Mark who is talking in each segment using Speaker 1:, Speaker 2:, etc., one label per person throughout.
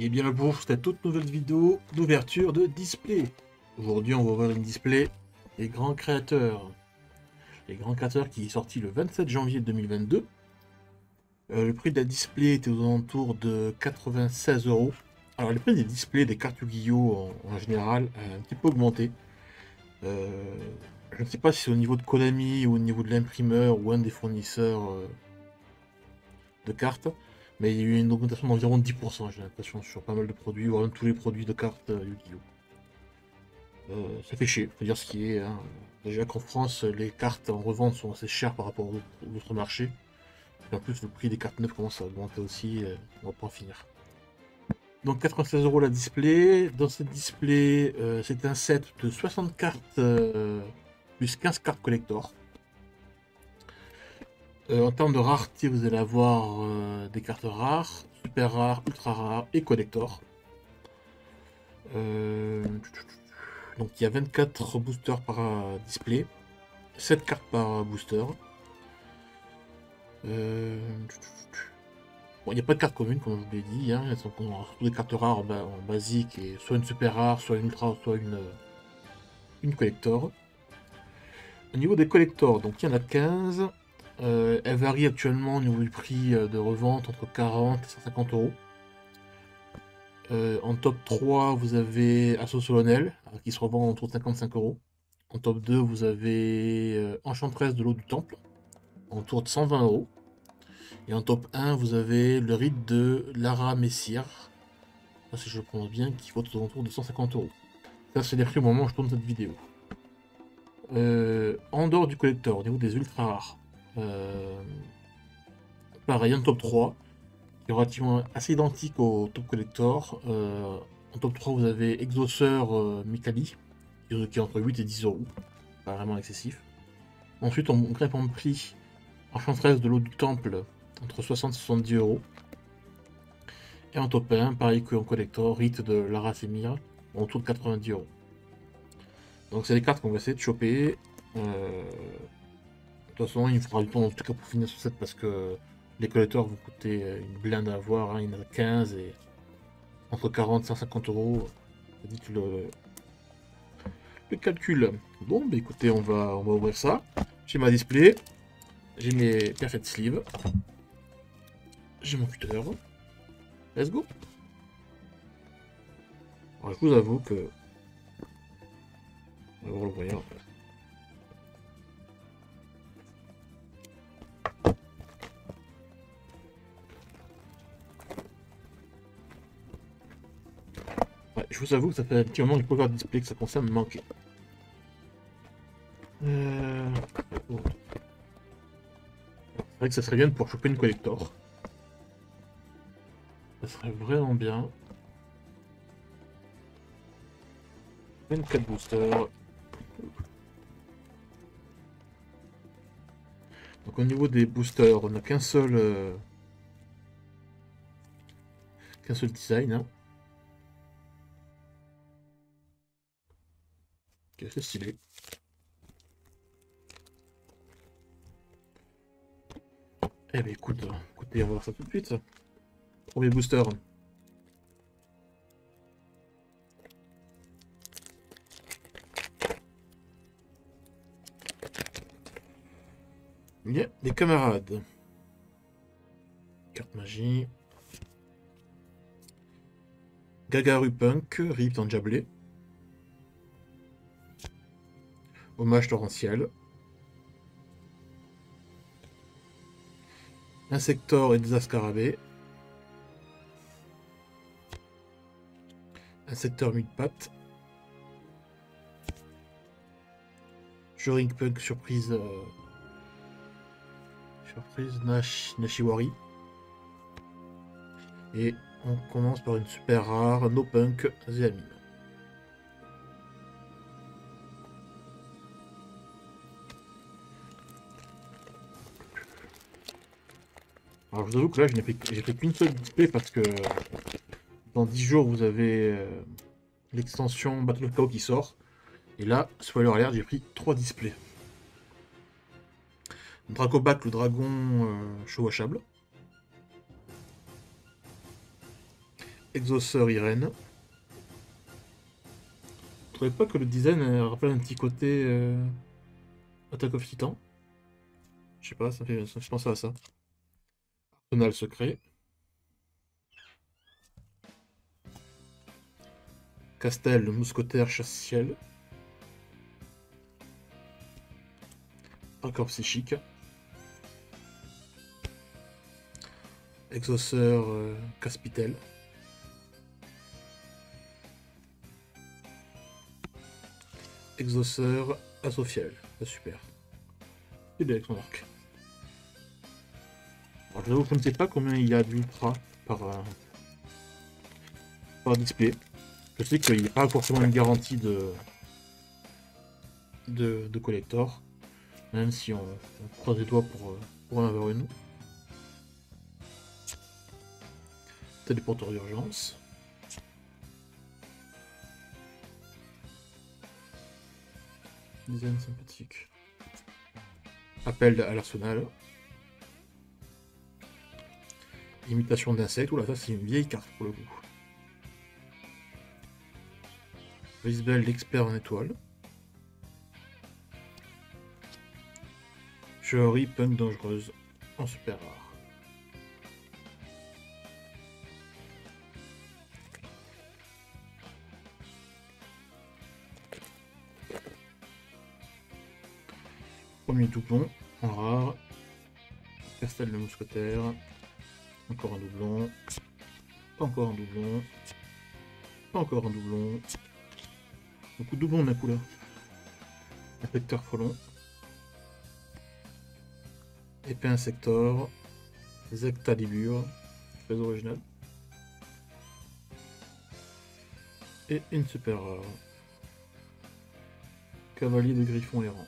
Speaker 1: Et bien le bonjour, cette toute nouvelle vidéo d'ouverture de display. Aujourd'hui, on va voir une display des grands créateurs. Les grands créateurs qui est sorti le 27 janvier 2022. Le prix de la display était aux alentours de 96 euros. Alors, le prix des displays des cartes Yu-Gi-Oh! En général a un petit peu augmenté. Je ne sais pas si c'est au niveau de Konami ou au niveau de l'imprimeur ou un des fournisseurs de cartes. Mais il y a eu une augmentation d'environ 10%, j'ai l'impression, sur pas mal de produits, voire même tous les produits de cartes Yu-Gi-Oh! Ça fait chier, faut dire ce qui est, hein. Déjà qu'en France, les cartes en revente sont assez chères par rapport aux autres marchés. Et en plus, le prix des cartes neuves commence à augmenter aussi, on va pas en finir. Donc 96 euros la display. Dans cette display, c'est un set de 60 cartes plus 15 cartes collector. En termes de rareté, vous allez avoir des cartes rares, super rares, ultra rares et collector. Donc il y a 24 boosters par display, 7 cartes par booster. Bon, il n'y a pas de cartes communes, comme je vous l'ai dit, hein. Elles sont surtout des cartes rares en basique, et soit une super rare, soit une ultra, soit une collector. Au niveau des collectors, donc il y en a 15. Elles varient actuellement au niveau du prix de revente entre 40 et 150 euros. En top 3, vous avez Assaut Solennel, qui se revend autour de 55 euros. En top 2, vous avez Enchantresse de l'eau du temple, autour de 120 euros. Et en top 1, vous avez le rite de Lara Messire, si je le prononce bien, qui vaut autour de 150 euros. Ça, c'est les prix au moment où je tourne cette vidéo. En dehors du collector, au niveau des ultra rares, pareil, en top 3, qui est relativement assez identique au top collector. En top 3, vous avez Exauceur Mikali, qui est entre 8 et 10 euros, pas vraiment excessif. Ensuite, on grimpe en prix Enchantresse de l'eau du temple, entre 60 et 70 euros. Et en top 1, pareil qu'en collector, Rite de Lara Semir, autour de 90 euros. Donc c'est des cartes qu'on va essayer de choper. De toute façon, il faudra du temps en tout cas pour finir sur cette, parce que les collecteurs vont coûter une blinde à avoir, hein. Il y en a 15 et entre 40 et 150 euros. Dites le calcul. Bon, bah écoutez, on va ouvrir ça. J'ai ma display, j'ai mes perfect sleeves, j'ai mon cutter. Let's go. Alors, je vous avoue que on va voir le voyant. Ouais, je vous avoue que ça fait un petit moment que je peux voir le display, que ça commence à me manquer. Bon. C'est vrai que ça serait bien pour choper une collector. Ça serait vraiment bien. 24 boosters. Donc au niveau des boosters, on n'a qu'un seul design, hein, qui est assez stylé. Eh ben écoute, écoutez, on va voir ça tout de suite. Premier booster. Il y a des camarades. Carte magie. Gagaru Punk, Rift en Diablé. Hommage torrentiel. Insector et des Ascarabées. Insector mille-pattes. Joring Punk surprise. Surprise Nashiwari. Et on commence par une super rare No Punk Zéamine. Alors je vous avoue que là j'ai fait qu'une seule display parce que dans 10 jours vous avez l'extension Battle of Chaos qui sort. Et là, spoiler alert, j'ai pris 3 displays. Dracobac, le dragon chevauchable. Exauceur Irène. Vous trouvez pas que le design rappelle un petit côté Attack of Titan? Je sais pas, ça me fait penser à ça. Arsenal secret. Castel, le mousquetaire chasse-ciel. Accord psychique. Exauceur Caspitel. Exauceur Asophiel. C'est super. C'est bien avec son arc. Alors, je ne sais pas combien il y a d'ultra par display. Je sais qu'il n'y a pas forcément une garantie de collector. Même si on croise les doigts pour en avoir une. Téléporteur d'urgence. Design sympathique. Appel à l'arsenal. Imitation d'insectes. Oula, ça c'est une vieille carte pour le coup. Lisbel, l'expert en étoile. Jory, punk dangereuse. En super rare. Premier doublon, en rare. Castel le mousquetaire. Encore un doublon. Encore un doublon. Encore un doublon. Beaucoup de doublons d'un coup là. Inspecteur Folon. Épée Insector. Zectalibur. Très original. Et une super rare. Cavalier de Griffon errant.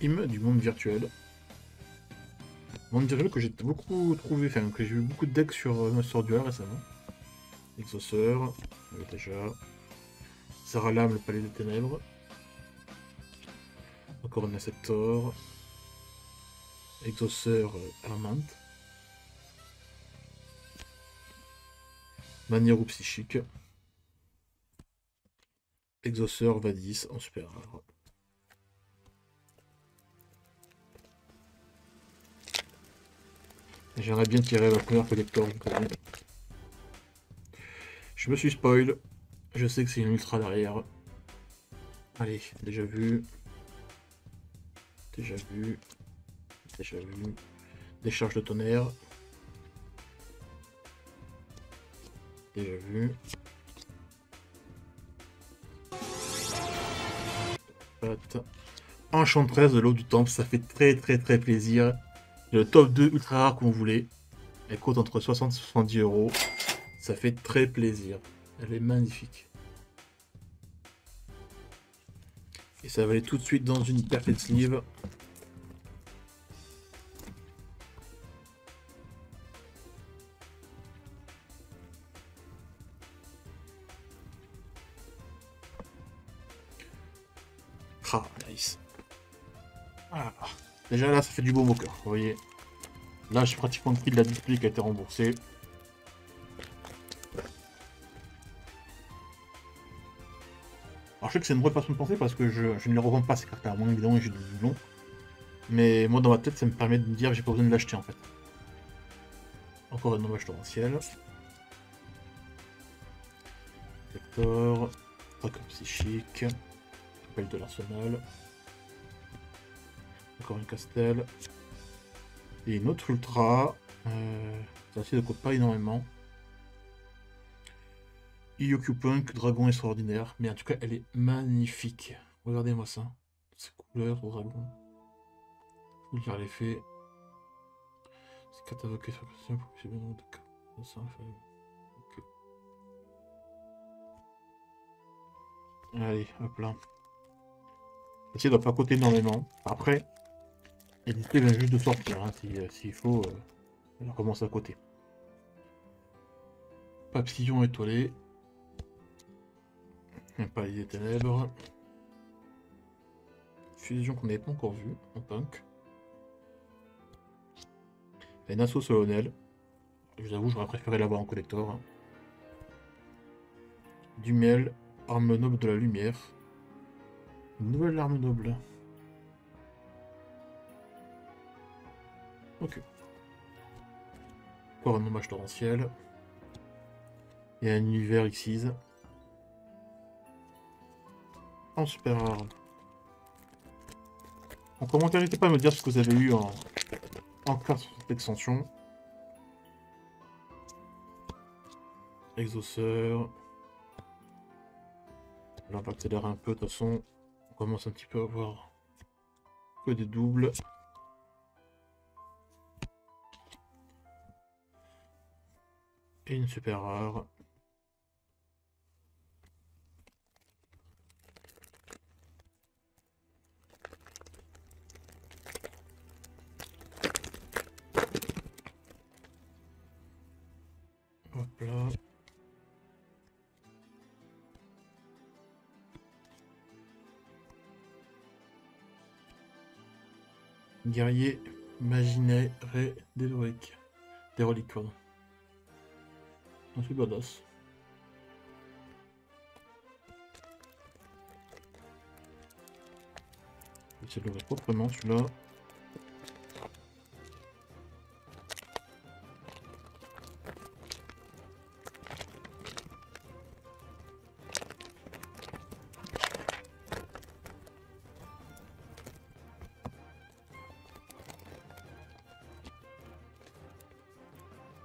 Speaker 1: Hymne du monde virtuel. Monde virtuel que j'ai beaucoup trouvé, enfin que j'ai eu beaucoup de decks sur Master Duel récemment. Exauceur, on l'a déjà. Zaralam, le palais des ténèbres. Encore un Insector. Exauceur Armand. Maniérou psychique. Exauceur Vadis en super rare. J'aimerais bien tirer la première collector. Je me suis spoil. Je sais que c'est une ultra derrière. Allez, déjà vu. Déjà vu. Déjà vu. Décharge de tonnerre. Déjà vu. Enchantresse de l'eau du temple, ça fait très plaisir. Le top 2 ultra rare qu'on voulait. Elle coûte entre 60 et 70 euros. Ça fait très plaisir. Elle est magnifique. Et ça va aller tout de suite dans une perfect sleeve. Ah, nice. Voilà. Déjà là, ça fait du beau au cœur, vous voyez. Là, j'ai pratiquement le prix de la display qui a été remboursé. Alors je sais que c'est une vraie façon de penser parce que je ne les revends pas ces cartes là, moins évidemment j'ai des doublons. Mais moi dans ma tête ça me permet de me dire que j'ai pas besoin de l'acheter en fait. Encore un dommage torrentiel. Vector, attaque psychique, appel de l'arsenal. Encore un castel. Et une autre ultra. Ça ne coûte pas énormément. Yoku Punk, dragon extraordinaire. Mais en tout cas, elle est magnifique. Regardez-moi ça. Ces couleurs au dragon. Je vous dire l'effet. C'est catalogué sur question pour que c'est bien de cas. Ok. Allez, hop là. Celle-ci doit pas coûter énormément. Après, l'édité vient juste de sortir. Hein, s'il faut, elle recommence à côté. Papillon étoilé. Un palier des ténèbres. Fusion qu'on n'avait pas encore vue en punk. Et Nassau solennel. Je vous avoue, j'aurais préféré l'avoir en collector. Hein. Du miel, arme noble de la lumière. Une nouvelle arme noble. Ok. Encore un hommage torrentiel. Et un univers Xyz. En super rare. En commentaire, n'hésitez pas à me dire ce que vous avez eu en carte sur cette extension. Exauceur. Là, on va accélérer un peu, de toute façon. On commence un petit peu à voir que des doubles. Et une super rare. Hop là. Guerrier imaginaire d'héroïque. D'héroïque, pardon. C'est badass. Je vais essayer de l'ouvrir proprement celui-là.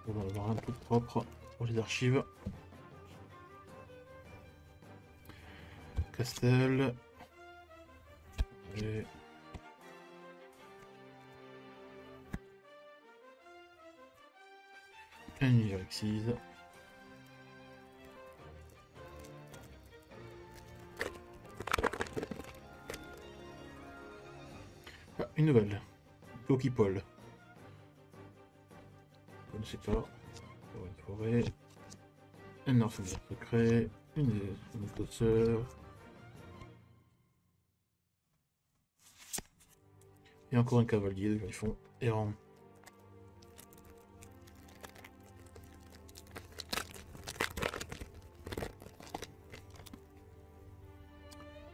Speaker 1: On va avoir un tout propre pour les archives. Castel. Et... un univers Xyz. Ah, une nouvelle. Poképole. Je ne sais pas. Une forêt. Un arsenal secret. Une exauceur. Et encore un cavalier de griffon errant.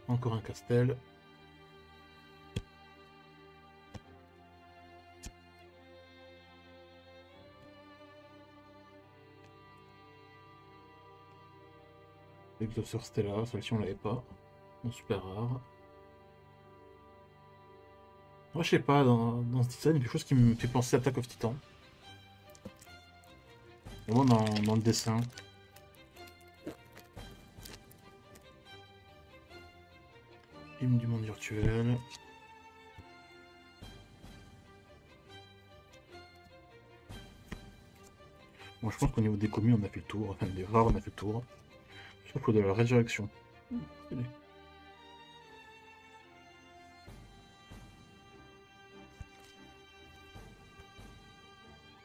Speaker 1: Encore un castel. Exauceur Stella, celle-ci on l'avait pas. En super rare. Moi je sais pas, dans ce design, il y a quelque chose qui me fait penser à Attack of Titan. Vraiment dans le dessin. Hymne du monde virtuel. Bon, je pense qu'au niveau des communes, on a fait le tour. Enfin, des rares, on a fait le tour. Sauf de la résurrection.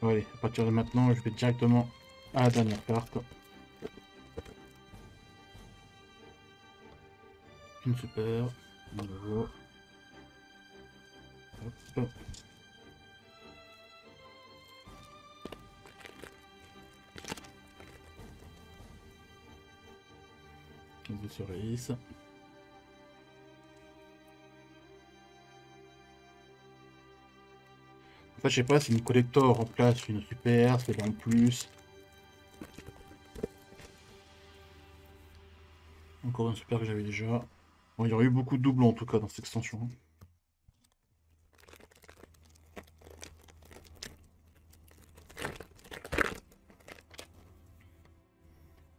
Speaker 1: Allez, à partir de maintenant, je vais directement à la dernière carte. Une super. De nouveau. Hop. De cerises. En fait, je sais pas si une collector remplace une super, c'est en plus. Encore un super que j'avais déjà. Bon, il y aurait eu beaucoup de doublons en tout cas dans cette extension.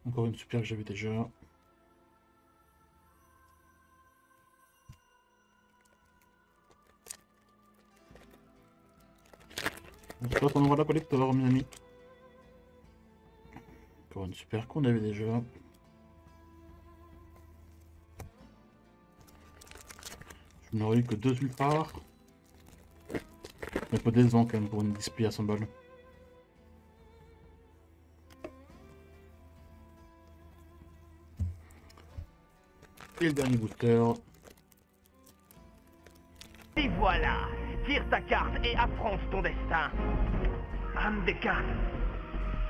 Speaker 1: Encore une super que j'avais déjà. Soit on envoie la collector, mes amis. Encore une super qu'on avait déjà. Je n'aurais eu que 2 ultras. Un peu décevant quand même pour une display à 100 balles. Et le dernier booster.
Speaker 2: Et voilà, tire ta carte et affronte ton destin. Âme des cartes,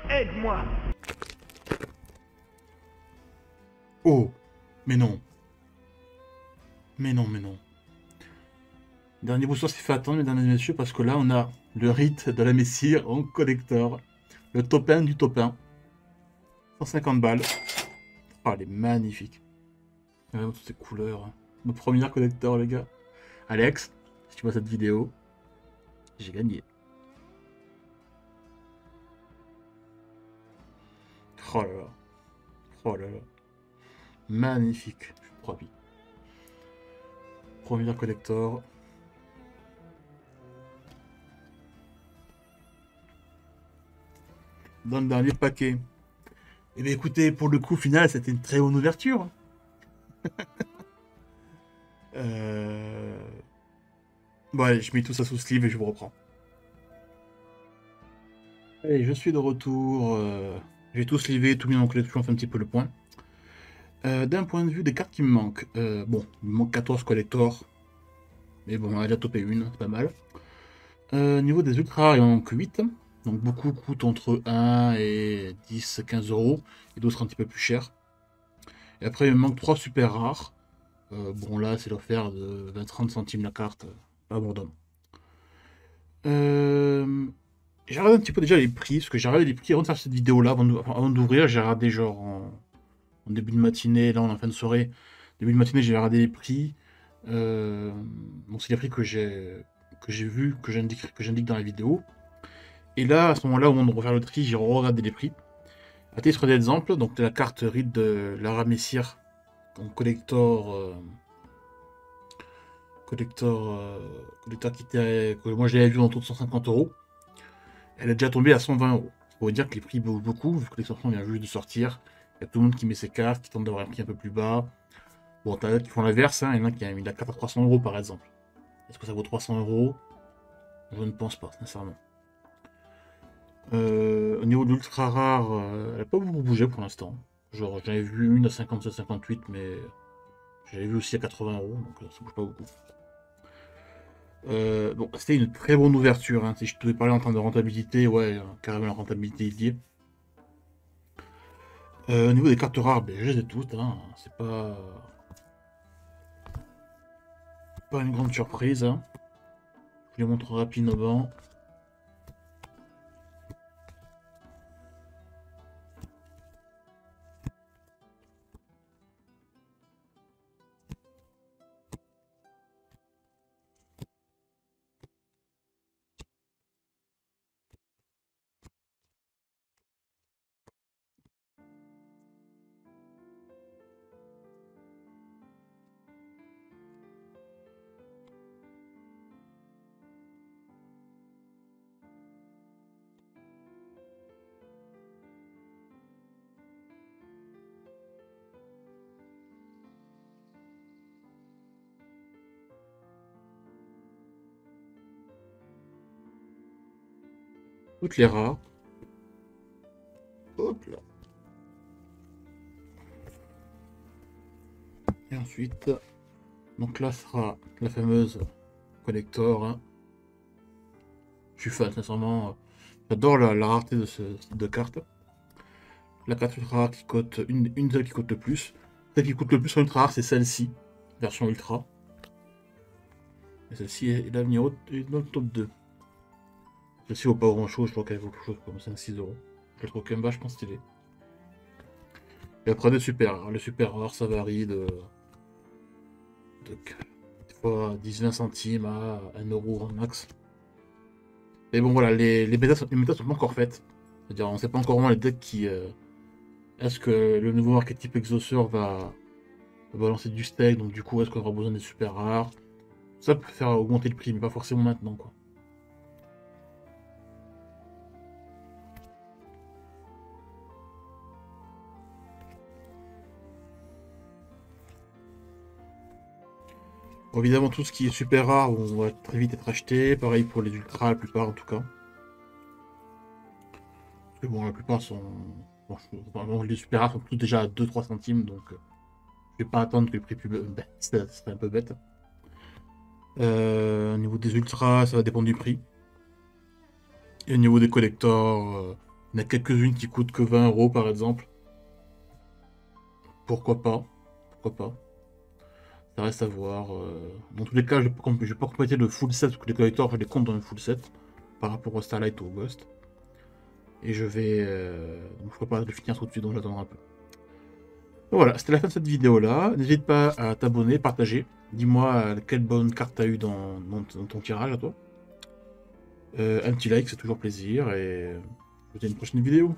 Speaker 2: aide-moi.
Speaker 1: Oh, mais non. Mais non, mais non. Dernier booster s'est fait attendre, mesdames et messieurs, parce que là, on a le rite de la Messire en collector. Le top 1 du top 1. 150 balles. Oh, elle est magnifique. Toutes ces couleurs. Mon premier collector, les gars. Alex, si tu vois cette vidéo, j'ai gagné. Oh là là. Oh là là. Magnifique. Je suis ravi. Premier collector. Dans le dernier paquet. Et bien écoutez, pour le coup final, c'était une très bonne ouverture. Bon allez, je mets tout ça sous sleeve et je vous reprends. Allez, je suis de retour. J'ai tout slivé, tout mis en collection, on fait un petit peu le point. D'un point de vue des cartes qui me manquent, bon, il me manque 14 collectors. Mais bon, on a déjà topé une, c'est pas mal. Niveau des ultras, il en manque 8. Donc beaucoup coûtent entre 1 et 10, 15 euros. Et d'autres un petit peu plus chers. Et après, il me manque 3 super rares. Bon, là, c'est l'offert de 20-30 centimes la carte. Pas abandon. J'ai regardé un petit peu déjà les prix. Parce que j'ai regardé les prix avant de faire cette vidéo-là. Avant d'ouvrir, j'ai regardé genre en début de matinée. Là, on est en fin de soirée. Début de matinée, j'ai regardé les prix. Bon, c'est les prix que j'ai vu, que j'indique dans la vidéo. Et là, à ce moment-là, au moment de refaire le tri, j'ai regardé les prix. À titre d'exemple, donc la carte RID de Lara Messire, donc collector que moi je l'avais vu autour de 150 euros. Elle est déjà tombée à 120 euros. Ça veut dire que les prix bougent beaucoup, vu que l'extension vient juste de sortir. Il y a tout le monde qui met ses cartes, qui tente d'avoir un prix un peu plus bas. Bon, t'as d'autres qui font l'inverse, hein. Il y en a qui a mis la carte à 300 euros par exemple. Est-ce que ça vaut 300 euros? Je ne pense pas, sincèrement. Au niveau de l'ultra rare, elle n'a pas beaucoup bougé pour l'instant. Genre, j'avais vu une à 57-58, mais j'avais vu aussi à 80 euros, donc ça bouge pas beaucoup. Bon, c'était une très bonne ouverture, hein. Si je devais parler en termes de rentabilité, ouais, carrément la rentabilité est liée. Au niveau des cartes rares, ben, je les ai toutes, hein. C'est pas une grande surprise, hein. Je les montre rapidement. Toutes les rares. Hop là. Et ensuite, donc là sera la fameuse collector, hein. Je suis fan, sincèrement. J'adore la rareté de ce type de carte. La carte ultra rare qui coûte une seule qui coûte le plus. Celle qui coûte le plus en ultra rare, c'est celle-ci, version ultra. Et celle-ci est dans le top 2. Celle-ci vaut pas grand chose, je crois qu'elle vaut quelque chose comme 5-6 euros. Je la trouve quand même vachement stylée. Et après des super rares. Les super rares, ça varie des fois 10-20 centimes à 1 euro en max. Mais bon voilà, les méta sont pas encore faites. C'est-à-dire on sait pas encore vraiment les decks qui. Est-ce que le nouveau archétype Exauceur va balancer du steak, donc du coup est-ce qu'on aura besoin des super rares? Ça peut faire augmenter le prix, mais pas forcément maintenant quoi. Bon, évidemment tout ce qui est super rare on va très vite être acheté, pareil pour les ultras la plupart en tout cas. Parce que bon la plupart sont. Bon, les super rares sont tous déjà à 2-3 centimes donc. Je vais pas attendre que le prix plus baisse, ça serait un peu bête. Au niveau des ultras, ça va dépendre du prix. Et au niveau des collectors, il y en a quelques-unes qui coûtent que 20 € par exemple. Pourquoi pas? Pourquoi pas? Ça reste à voir. Dans tous les cas, je vais pas compléter le full set, parce que les collectors, je les compte dans le full set, par rapport au Starlight ou au Ghost. Et je vais... donc je peux pas le finir tout de suite, donc j'attendrai un peu. Voilà, c'était la fin de cette vidéo-là. N'hésite pas à t'abonner, partager. Dis-moi quelle bonne carte t'as eu dans ton tirage à toi. Un petit like, c'est toujours plaisir. Et je vous dis à une prochaine vidéo.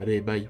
Speaker 1: Allez, bye.